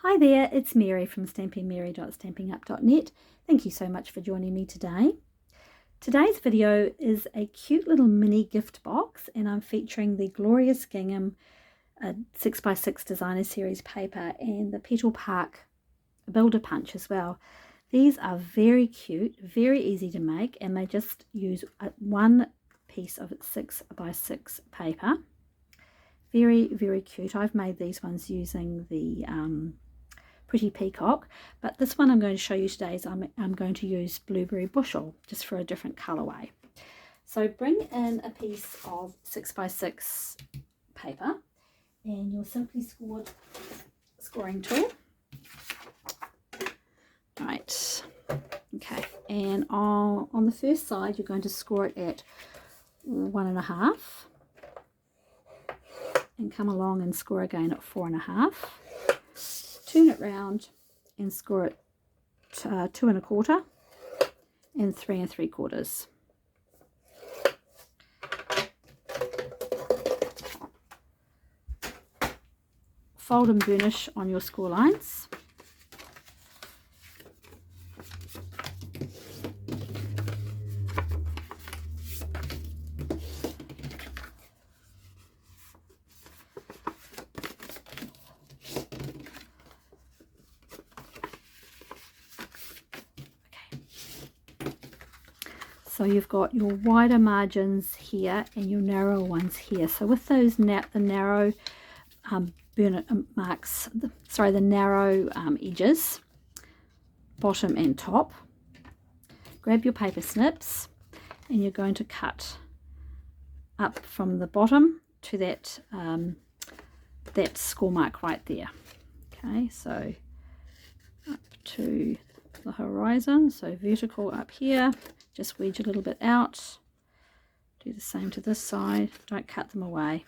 Hi there, it's Mary from stampingmary.stampinup.net. Thank you so much for joining me today. Today's video is a cute little mini gift box, and I'm featuring the Glorious Gingham 6x6 Designer Series paper and the Petal Park Builder Punch as well. These are very cute, very easy to make, and they just use one piece of 6x6 paper. Very, very cute. I've made these ones using the Pretty Peacock, but this one I'm going to show you today is I'm going to use Blueberry Bushel, just for a different colorway. So bring in a piece of 6x6 paper and your simply scored scoring tool. Right, okay, and on the first side you're going to score it at 1.5 and come along and score again at 4.5. Turn it round and score it 2.25 and 3 3/4. Fold and burnish on your score lines. So you've got your wider margins here and your narrow ones here. So with those the narrow the narrow edges, bottom and top, grab your paper snips and you're going to cut up from the bottom to that that score mark right there. Okay, so up to the horizon, so vertical up here. Just wedge a little bit out. Do the same to this side. Don't cut them away.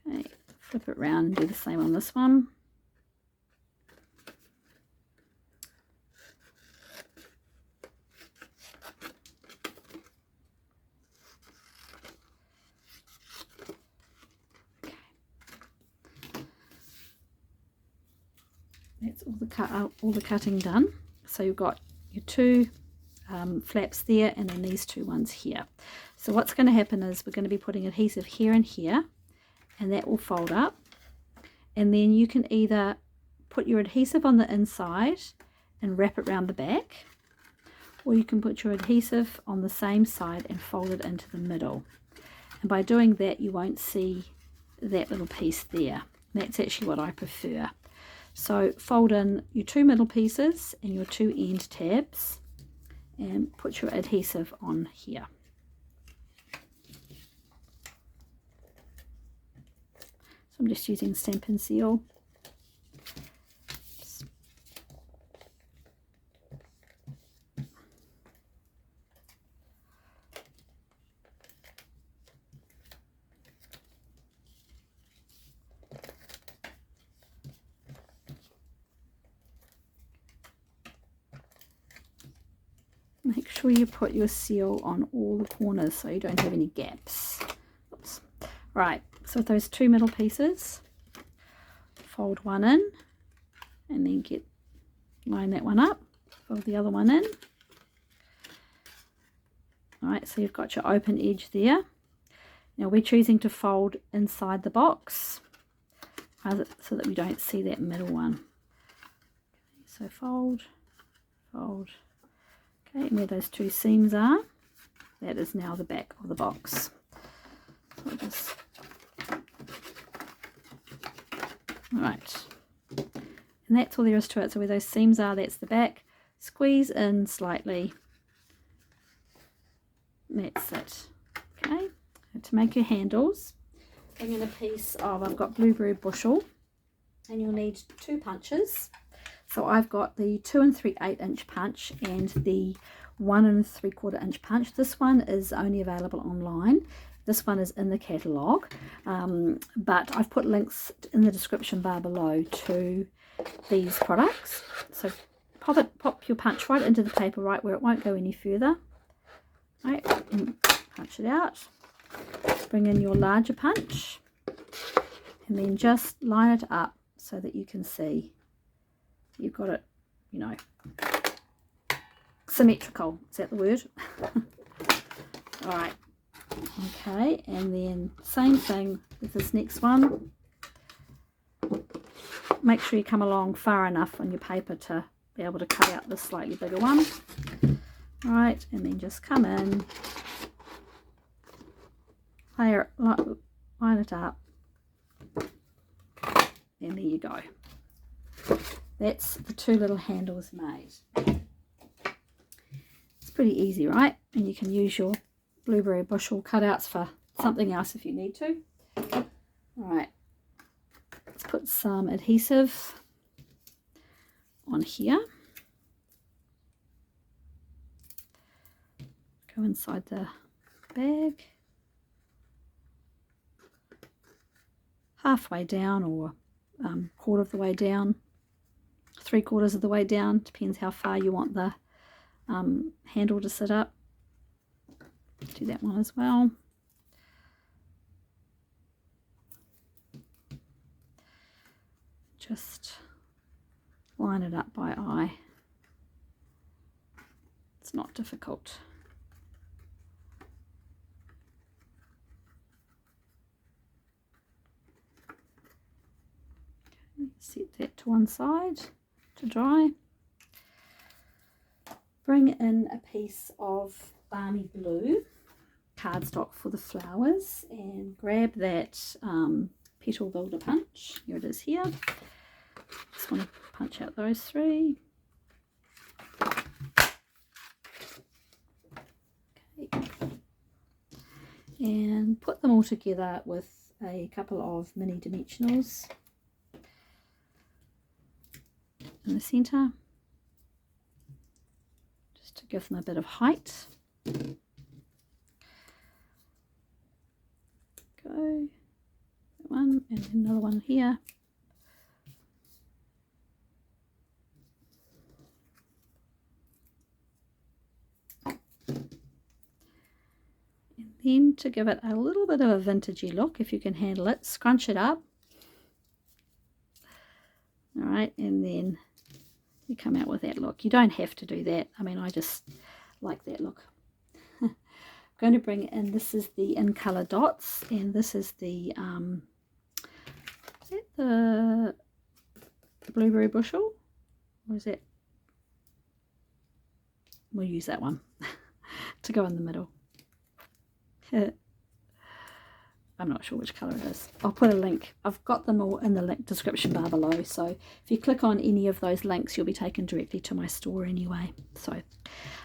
Okay, flip it round and do the same on this one. Okay. That's all the cutting done. So you've got your two flaps there and then these two ones here. So what's going to happen is we're going to be putting adhesive here and here, and that will fold up, and then you can either put your adhesive on the inside and wrap it around the back, or you can put your adhesive on the same side and fold it into the middle, and by doing that you won't see that little piece there. That's actually what I prefer. So fold in your two middle pieces and your two end tabs and put your adhesive on here. So I'm just using Stampin' Seal. Make sure you put your seal on all the corners so you don't have any gaps. Oops. Right, so with those two middle pieces, fold one in and then line that one up, fold the other one in. Alright, so you've got your open edge there. Now we're choosing to fold inside the box so that we don't see that middle one. So fold, fold. Okay, and where those two seams are, that is now the back of the box. So alright, and that's all there is to it. So where those seams are, that's the back. Squeeze in slightly. That's it. Okay, and to make your handles, bring in a piece of, I've got Blueberry Bushel, and you'll need two punches. So I've got the 2 3/8 inch punch and the 1 3/4 inch punch. This one is only available online. This one is in the catalogue, but I've put links in the description bar below to these products. So pop your punch right into the paper, right where it won't go any further. Right, and punch it out. Bring in your larger punch and then just line it up so that you can see you've got it, you know, symmetrical. Is that the word? All right. Okay, and then same thing with this next one. Make sure you come along far enough on your paper to be able to cut out this slightly bigger one. All right, and then just come in, line it up, and there you go. That's the two little handles made. It's pretty easy, right? And you can use your blueberry bushel cutouts for something else if you need to. All right, let's put some adhesive on here. Go inside the bag, halfway down, or quarter of the way down, 3/4 of the way down, depends how far you want the handle to sit up. Do that one as well. Just line it up by eye. It's not difficult. Okay, set that to one side to dry. Bring in a piece of balmy blue cardstock for the flowers and grab that petal builder punch. Here it is here. Just want to punch out those three. Okay. And put them all together with a couple of mini dimensionals in the center, just to give them a bit of height. Go, that one, and another one here. And then to give it a little bit of a vintagey look, if you can handle it, scrunch it up. All right, and then you come out with that look. You don't have to do that. I mean, I just like that look. I'm going to bring in, this is the In Colour Dots, and this is the is that the blueberry bushel, or is that, we'll use that one to go in the middle. I'm not sure which colour it is. I'll put a link. I've got them all in the link description bar below, so if you click on any of those links you'll be taken directly to my store anyway. So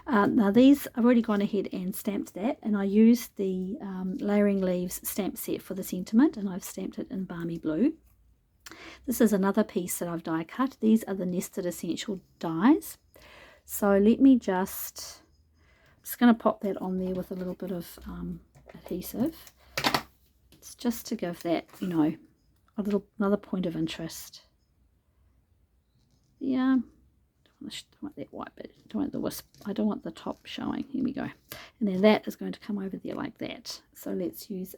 now these, I've already gone ahead and stamped that, and I used the Layering Leaves stamp set for the sentiment, and I've stamped it in balmy blue. This is another piece that I've die cut. These are the Nested Essential dies. So let me I'm just going to pop that on there with a little bit of adhesive. It's just to give that, you know, another point of interest. Yeah, don't want that white bit, don't want the wisp, I don't want the top showing. Here we go. And then that is going to come over there like that. So let's use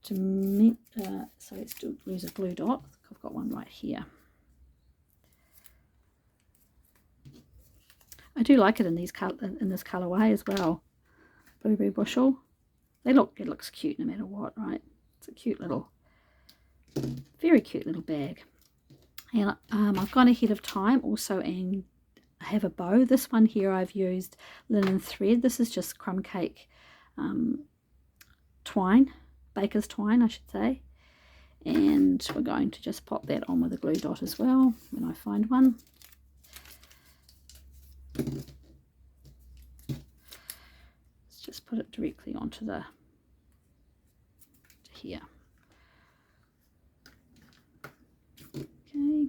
let's use a glue dot. I've got one right here. I do like it in this colorway as well. Blueberry bushel. It looks cute no matter what, right? It's a cute little, very cute little bag. And I've gone ahead of time also, and I have a bow. This one here I've used linen thread. This is just crumb cake twine, baker's twine I should say. And we're going to just pop that on with a glue dot as well when I find one. Just put it directly onto the here. Okay.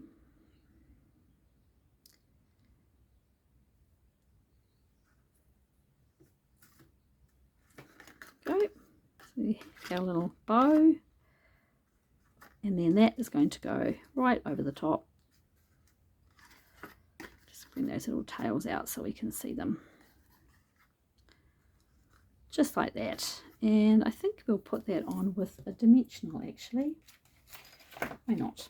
Go. So we have our little bow, and then that is going to go right over the top. Just bring those little tails out so we can see them. Just like that. And I think we'll put that on with a dimensional actually. Why not?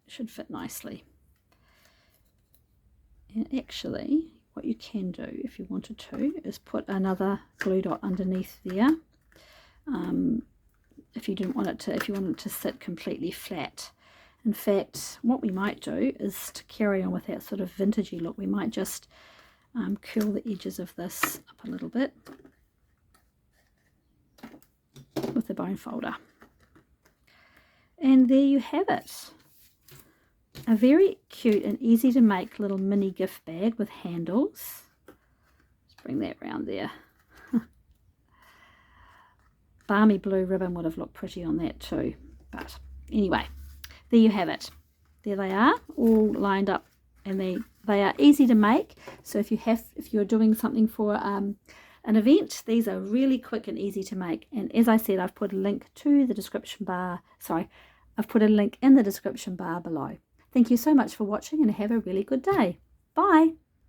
Should fit nicely. And actually what you can do if you wanted to is put another glue dot underneath there, if you didn't want it to, if you wanted it to sit completely flat. In fact, what we might do is to carry on with that sort of vintagey look, we might just curl the edges of this up a little bit with the bone folder. And there you have it. A very cute and easy to make little mini gift bag with handles. Let's bring that round there. Balmy blue ribbon would have looked pretty on that too. But anyway, there you have it. There they are, all lined up, and they are easy to make. So if you're doing something for an event, these are really quick and easy to make. And as I said, I've put a link to the description bar. I've put a link in the description bar below. Thank you so much for watching and have a really good day. Bye.